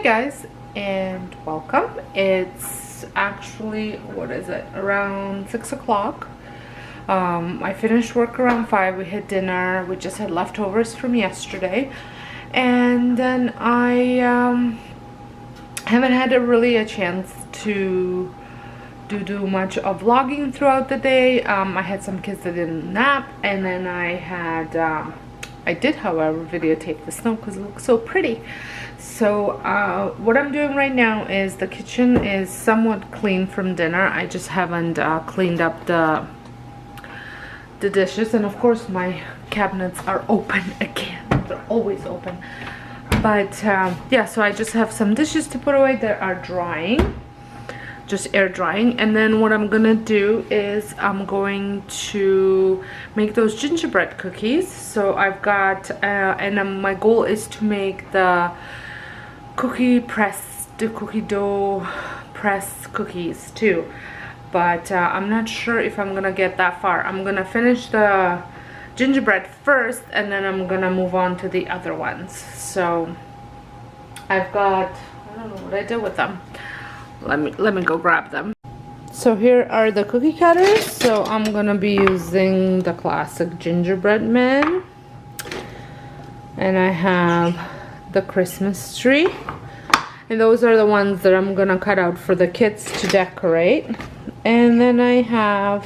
guys, and welcome. It's actually, what is it, around 6 o'clock. I finished work around 5. We had dinner. We just had leftovers from yesterday, and then I haven't had a chance to do much of vlogging throughout the day. I had some kids that didn't nap, and then I did, however, videotape the snow because it looks so pretty. So what I'm doing right now is the kitchen is somewhat clean from dinner. I just haven't cleaned up the dishes, and of course my cabinets are open again. They're always open. But yeah, so I just have some dishes to put away that are drying, just air drying. And then what I'm gonna do is I'm going to make those gingerbread cookies. So I've got my goal is to make the cookie dough press cookies too, but I'm not sure if I'm gonna get that far. I'm gonna finish the gingerbread first, and then I'm gonna move on to the other ones. So I've got, I don't know what I did with them. Let me go grab them. So here are the cookie cutters. So I'm gonna be using the classic gingerbread man, and I have the Christmas tree, and those are the ones that I'm gonna cut out for the kids to decorate. And then I have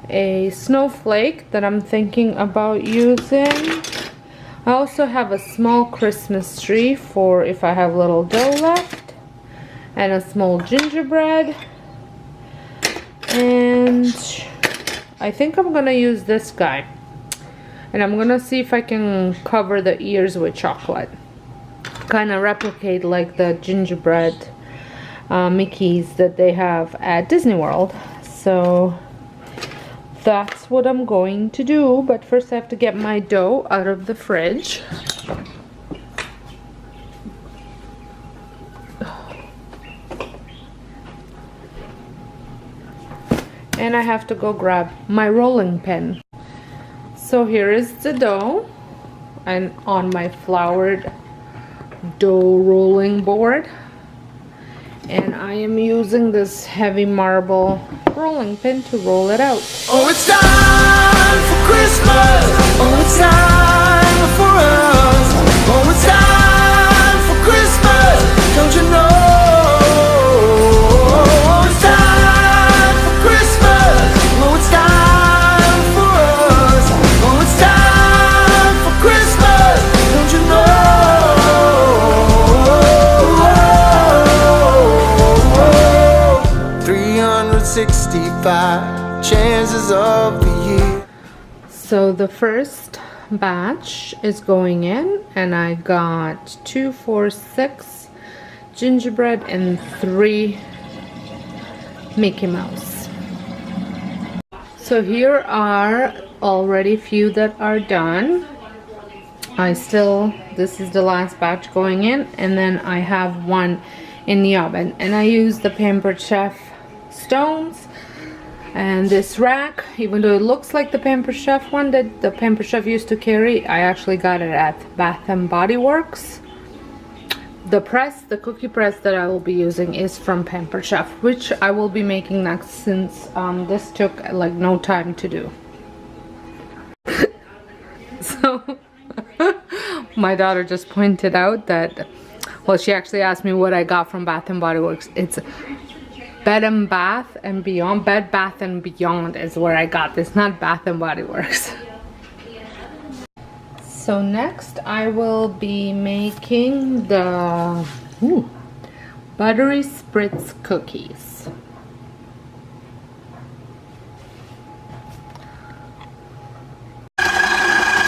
a snowflake that I'm thinking about using. I also have a small Christmas tree for if I have little dough left, and a small gingerbread. And I think I'm gonna use this guy, and I'm gonna see if I can cover the ears with chocolate, kind of replicate like the gingerbread Mickeys that they have at Disney World. So that's what I'm going to do, but first I have to get my dough out of the fridge. And I have to go grab my rolling pin. So here is the dough, and on my floured dough rolling board, and I am using this heavy marble rolling pin to roll it out. Oh, it's time for Christmas. Oh, it's time for us. Oh, it's time for Christmas. Don't you know? Oh, it's time for Christmas. Oh, it's time for us. Oh, it's time for Christmas. Don't you know? 365 chances of the year. So the first batch is going in, and I got 2, 4, 6 gingerbread and 3 Mickey Mouse. So here are already few that are done. This is the last batch going in, and then I have one in the oven, and I use the Pampered Chef stones. And this rack, even though it looks like the Pampered Chef one that the Pampered Chef used to carry, I actually got it at Bath and Body Works. The cookie press that I will be using is from Pampered Chef, which I will be making next, since this took like no time to do. So my daughter just pointed out that, well, she actually asked me what I got from Bath and Body Works. It's Bed Bath and Beyond is where I got this, not Bath and Body Works. So next I will be making the buttery spritz cookies.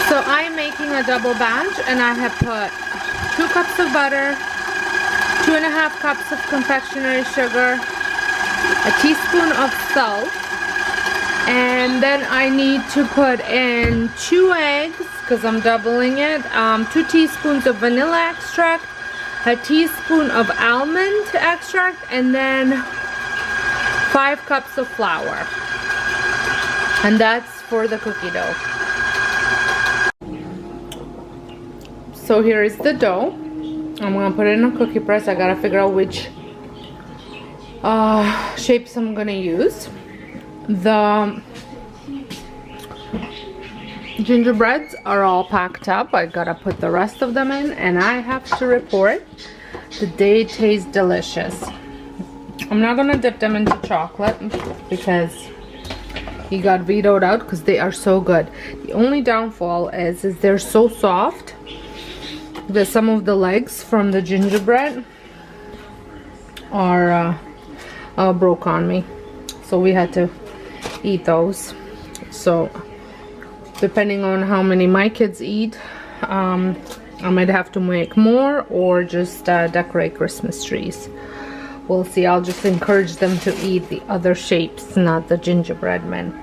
So I'm making a double batch, and I have put 2 cups of butter, 2.5 cups of confectionery sugar, a teaspoon of salt, and then I need to put in 2 eggs because I'm doubling it, 2 teaspoons of vanilla extract, a teaspoon of almond extract, and then 5 cups of flour. And that's for the cookie dough. So here is the dough. I'm gonna put it in a cookie press. I gotta figure out which shapes I'm gonna use. The gingerbreads are all packed up. I gotta put the rest of them in, and I have to report that they taste delicious. I'm not gonna dip them into chocolate because he got vetoed out because they are so good. The only downfall is they're so soft that some of the legs from the gingerbread are broke on me, so we had to eat those. So depending on how many my kids eat, I might have to make more or just decorate Christmas trees. We'll see. I'll just encourage them to eat the other shapes, not the gingerbread men.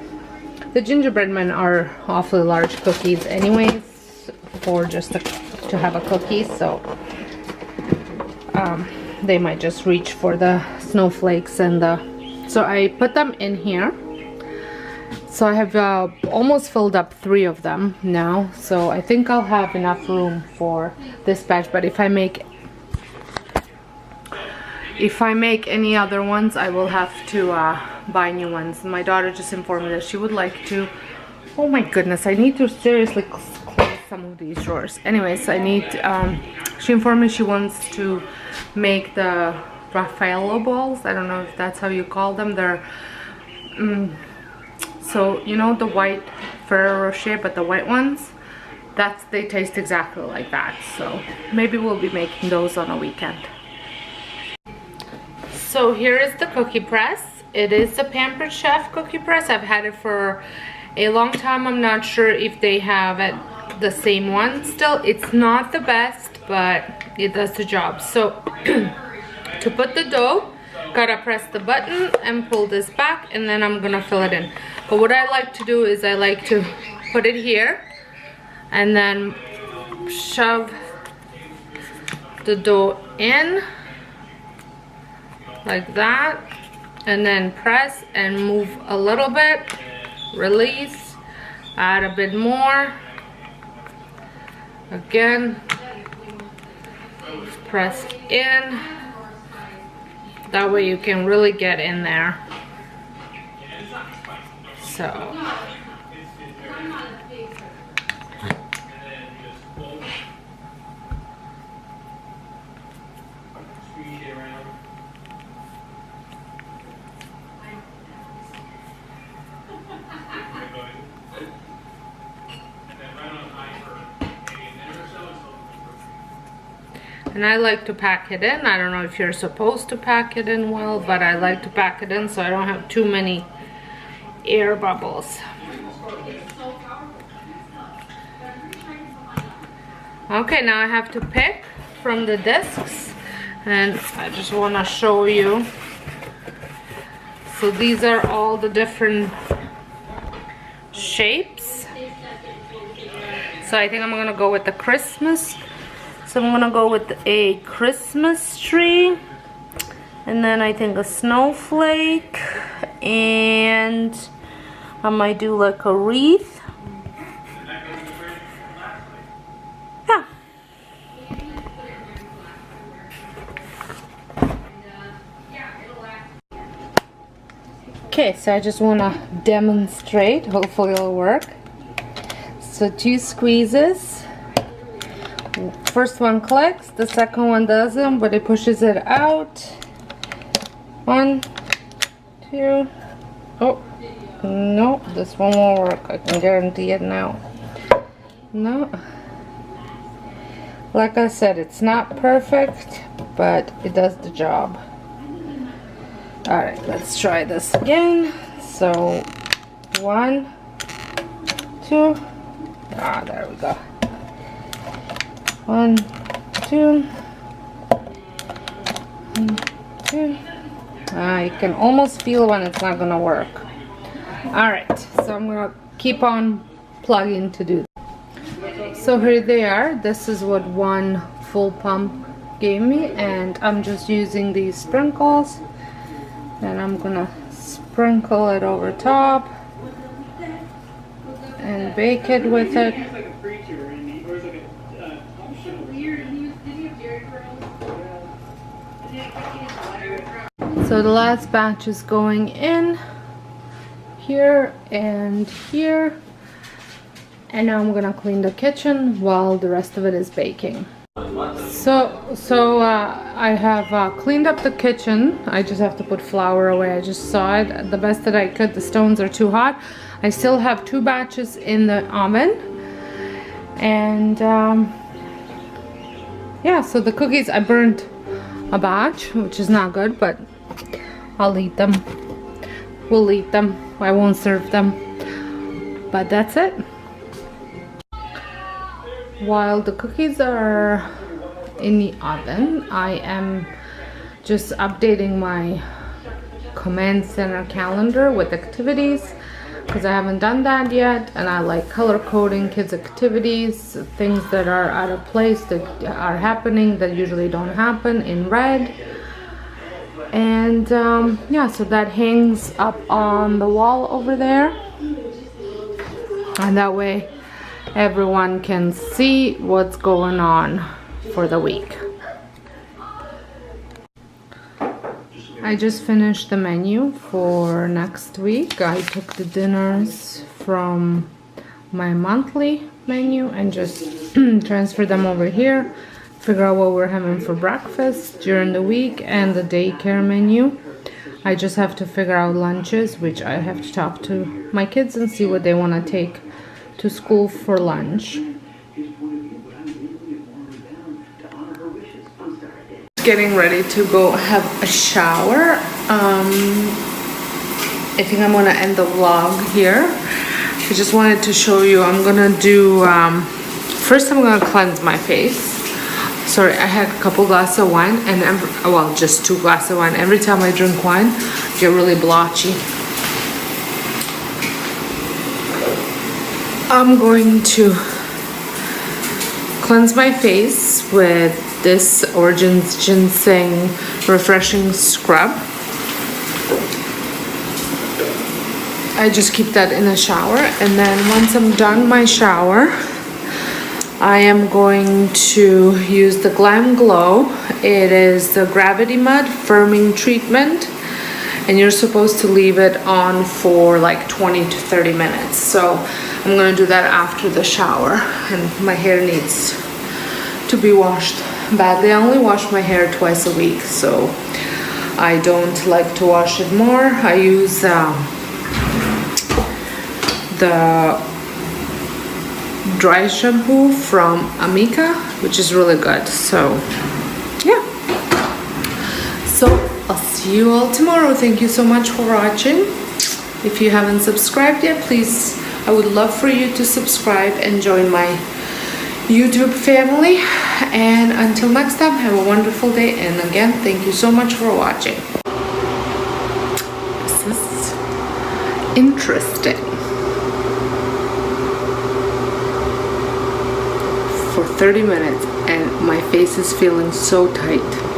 The gingerbread men are awfully large cookies anyways for just to have a cookie, so they might just reach for the snowflakes and so I put them in here. So I have almost filled up 3 of them now, so I think I'll have enough room for this batch. But if I make any other ones, I will have to buy new ones. My daughter just informed me that she would like to. Oh my goodness, I need to seriously close some of these drawers. Anyways, I need she informed me she wants to make the Raffaello balls. I don't know if that's how you call them. They're so you know the white Ferrero Rocher, but the white ones, they taste exactly like that. So maybe we'll be making those on a weekend. So here is the cookie press. It is the Pampered Chef cookie press. I've had it for a long time. I'm not sure if they have the same one still. It's not the best, but it does the job. So to put the dough, gotta press the button and pull this back, and then I'm gonna fill it in. But what I like to do is I like to put it here and then shove the dough in like that, and then press and move a little bit, release, add a bit more, again, press in. That way you can really get in there. So and I like to pack it in. I don't know if you're supposed to pack it in well, but I like to pack it in so I don't have too many air bubbles. Okay, now I have to pick from the discs, and I just want to show you. So these are all the different shapes. So I think I'm gonna go with the Christmas. So I'm gonna go with a Christmas tree, and then I think a snowflake, and I might do like a wreath. Yeah. Okay, so I just wanna demonstrate. Hopefully it'll work. So 2 squeezes. First one clicks, the second one doesn't, but it pushes it out. 1, 2. Oh, no, this one won't work. I can guarantee it now. No. Like I said, it's not perfect, but it does the job. Alright, let's try this again. So, 1, 2. Ah, there we go. 1, 2, 1, 2. You can almost feel when it's not gonna work. Alright, so I'm gonna keep on plugging to do that. So here they are. This is what one full pump gave me, and I'm just using these sprinkles, and I'm gonna sprinkle it over top and bake it with it. So the last batch is going in here and here, and now I'm gonna clean the kitchen while the rest of it is baking. So I have cleaned up the kitchen. I just have to put flour away. I just saw it the best that I could. The stones are too hot. I still have 2 batches in the oven, and yeah, so the cookies, I burnt a batch, which is not good, but I'll eat them. We'll eat them. I won't serve them, but that's it. While the cookies are in the oven, I am just updating my command center calendar with activities, because I haven't done that yet, and I like color coding kids' activities, things that are out of place, that are happening that usually don't happen, in red. And yeah, so that hangs up on the wall over there, and that way everyone can see what's going on for the week. I just finished the menu for next week. I took the dinners from my monthly menu and just transferred them over here, figure out what we're having for breakfast during the week, and the daycare menu. I just have to figure out lunches, which I have to talk to my kids and see what they want to take to school for lunch. Getting ready to go have a shower. I think I'm gonna end the vlog here. I just wanted to show you, I'm gonna do, first I'm gonna cleanse my face. Sorry, I had a couple glasses of wine, and well, just 2 glasses of wine. Every time I drink wine, I get really blotchy. I'm going to cleanse my face with this Origins Ginseng Refreshing Scrub. I just keep that in the shower, and then once I'm done my shower, I am going to use the Glam Glow. It is the Gravity Mud Firming Treatment, and you're supposed to leave it on for like 20 to 30 minutes. So I'm gonna do that after the shower, and my hair needs to be washed badly. I only wash my hair twice a week, so I don't like to wash it more. I use the dry shampoo from Amika, which is really good. So yeah, so I'll see you all tomorrow. Thank you so much for watching. If you haven't subscribed yet, please, I would love for you to subscribe and join my YouTube family. And until next time, have a wonderful day, and again, thank you so much for watching. This is interesting. For 30 minutes, and my face is feeling so tight.